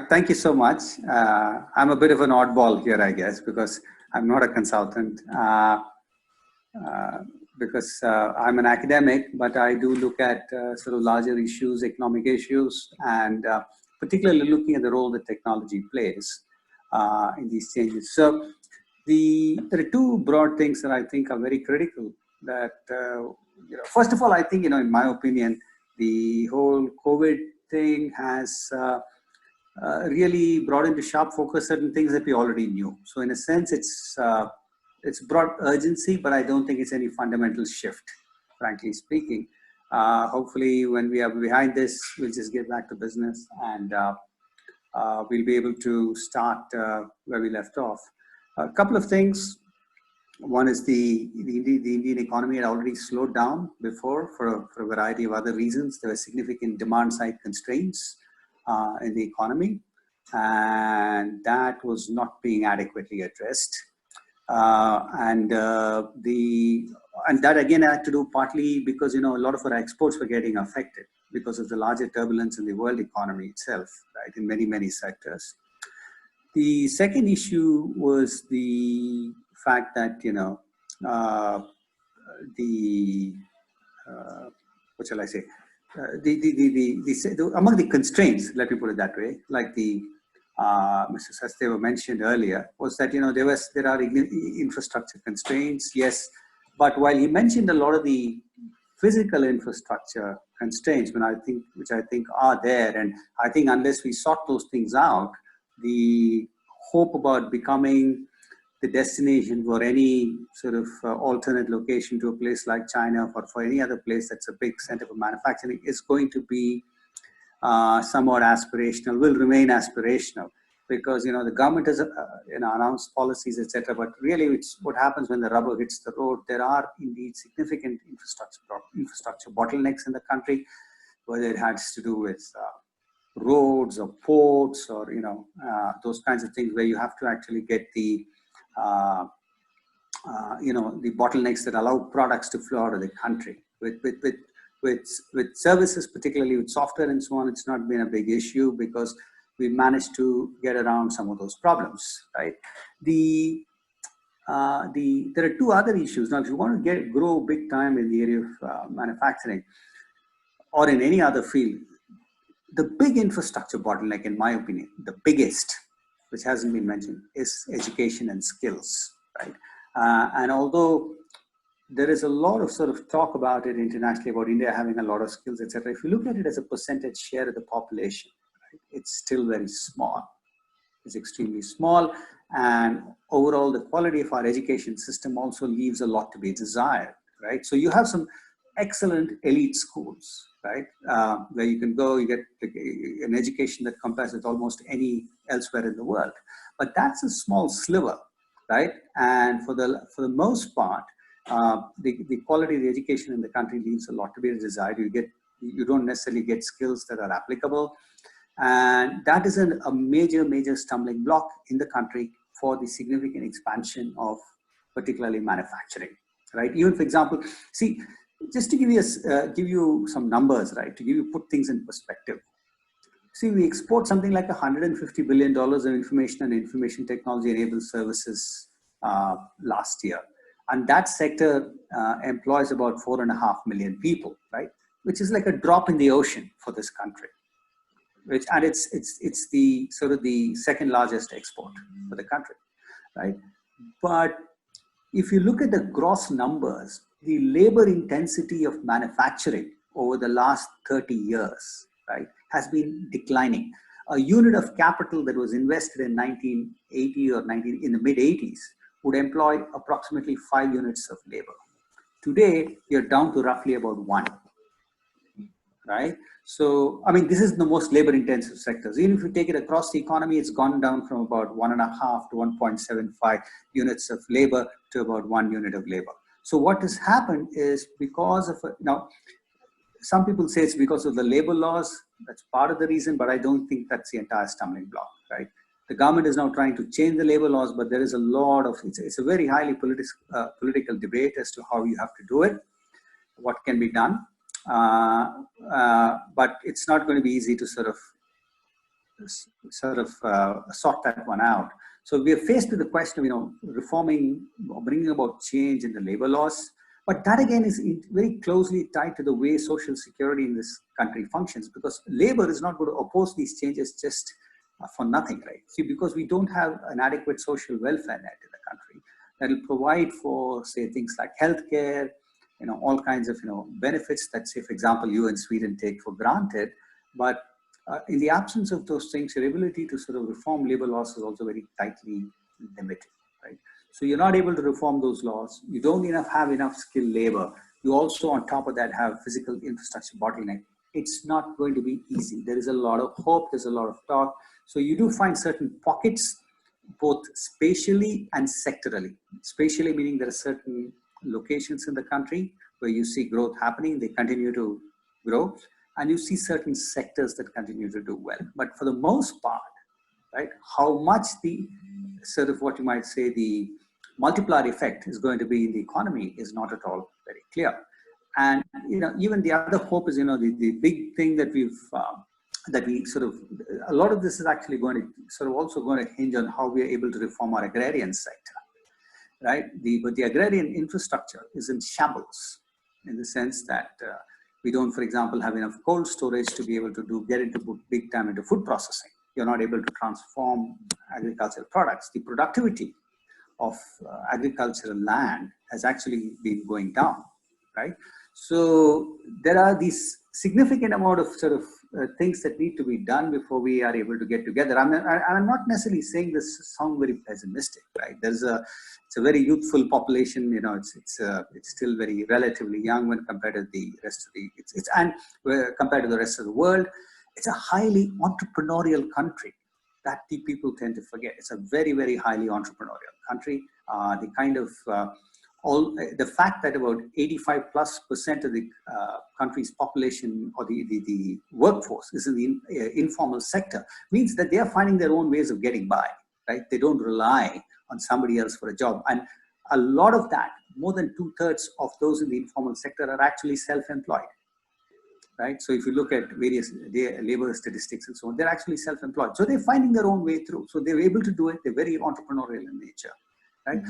Thank you so much. I'm a bit of an oddball here, I guess, because I'm not a consultant. Because I'm an academic, but I do look at sort of larger issues, economic issues, and particularly looking at the role that technology plays in these changes. So there are two broad things that I think are very critical. That first of all, I think in my opinion, the whole COVID thing has really brought into sharp focus certain things that we already knew. So in a sense, it's brought urgency, but I don't think it's any fundamental shift, frankly speaking. Hopefully, when we are behind this, we'll just get back to business and we'll be able to start where we left off. A couple of things. One is the Indian economy had already slowed down before for a variety of other reasons. There were significant demand side constraints in the economy, and that was not being adequately addressed. And that again had to do partly because a lot of our exports were getting affected because of the larger turbulence in the world economy itself, right, in many sectors. The second issue was the fact that what shall I say? Among the constraints, let me put it that way, like Mr. Sachdeva mentioned earlier, was that there are infrastructure constraints, yes, but while he mentioned a lot of the physical infrastructure constraints, which I think are there, and I think unless we sort those things out, the hope about becoming the destination for any sort of alternate location to a place like China or for any other place that's a big center for manufacturing is going to be somewhat aspirational, will remain aspirational, because the government has announced policies, etc. But really, it's what happens when the rubber hits the road. There are indeed significant infrastructure bottlenecks in the country, whether it has to do with roads or ports or those kinds of things, where you have to actually get the the bottlenecks that allow products to flow out of the country. With services, particularly with software and so on, it's not been a big issue because we managed to get around some of those problems, right? There are two other issues. Now, if you want to grow big time in the area of manufacturing or in any other field, the big infrastructure bottleneck, in my opinion, the biggest, which hasn't been mentioned, is education and skills, right? And although there is a lot of sort of talk about it internationally, about India having a lot of skills, etc. If you look at it as a percentage share of the population, right, it's still very small. It's extremely small. And overall, the quality of our education system also leaves a lot to be desired, right? So you have some excellent elite schools, right, where you can go, you get an education that compares with almost any elsewhere in the world. But that's a small sliver, right? And for the most part, the quality of the education in the country leaves a lot to be desired. You don't necessarily get skills that are applicable, and that is a major stumbling block in the country for the significant expansion of particularly manufacturing, right? Even, for example, see, just to give you some numbers, right, to put things in perspective. See, we export something like $150 billion of information and information technology enabled services last year. And that sector employs about 4.5 million people, right? Which is like a drop in the ocean for this country. And it's the sort of the second largest export for the country, right? But if you look at the gross numbers, the labor intensity of manufacturing over the last 30 years, right, has been declining. A unit of capital that was invested in 1980 or in the mid 80s would employ approximately 5 units of labor. Today, you're down to roughly about 1, right? So, I mean, this is the most labor-intensive sectors. Even if you take it across the economy, it's gone down from about 1.5 to 1.75 units of labor to about 1 unit of labor. So what has happened is because of, now, some people say it's because of the labor laws. That's part of the reason, but I don't think that's the entire stumbling block, right? The government is now trying to change the labor laws, but there is a lot of, it's a very highly political debate as to how you have to do it, what can be done. But it's not going to be easy to sort of sort of sort that one out. So we are faced with the question of, reforming or bringing about change in the labor laws. But that again is very closely tied to the way social security in this country functions, because labor is not going to oppose these changes just for nothing, right? See, because we don't have an adequate social welfare net in the country that will provide for, say, things like healthcare, all kinds of, benefits that, say, for example, you in Sweden take for granted. But in the absence of those things, your ability to sort of reform labor laws is also very tightly limited, right? So you're not able to reform those laws. You don't have enough skilled labor. You also, on top of that, have physical infrastructure bottleneck. It's not going to be easy. There is a lot of hope. There's a lot of talk. So you do find certain pockets, both spatially and sectorally. Spatially meaning there are certain locations in the country where you see growth happening. They continue to grow. And you see certain sectors that continue to do well. But for the most part, right, how much the sort of what you might say the multiplier effect is going to be in the economy is not at all very clear. And even the other hope is the big thing that we sort of, a lot of this is actually going to sort of also going to hinge on how we are able to reform our agrarian sector, right? But the agrarian infrastructure is in shambles in the sense that we don't, for example, have enough cold storage to be able to get into big time into food processing. You're not able to transform agricultural products. The productivity of agricultural land has actually been going down, right? So there are these significant amount of sort of things that need to be done before we are able to get together. I'm not necessarily saying this sound very pessimistic, right? It's a very youthful population. It's still very relatively young when compared to the rest of compared to the rest of the world. It's a highly entrepreneurial country that the people tend to forget. It's a very, very highly entrepreneurial country. The kind of the fact that about 85+% of the country's population or the workforce is in the informal sector means that they are finding their own ways of getting by, right? They don't rely on somebody else for a job. And a lot of that, more than 2/3 of those in the informal sector are actually self-employed, right? So if you look at various labor statistics and so on, they're actually self-employed. So they're finding their own way through. So they're able to do it. They're very entrepreneurial in nature, right?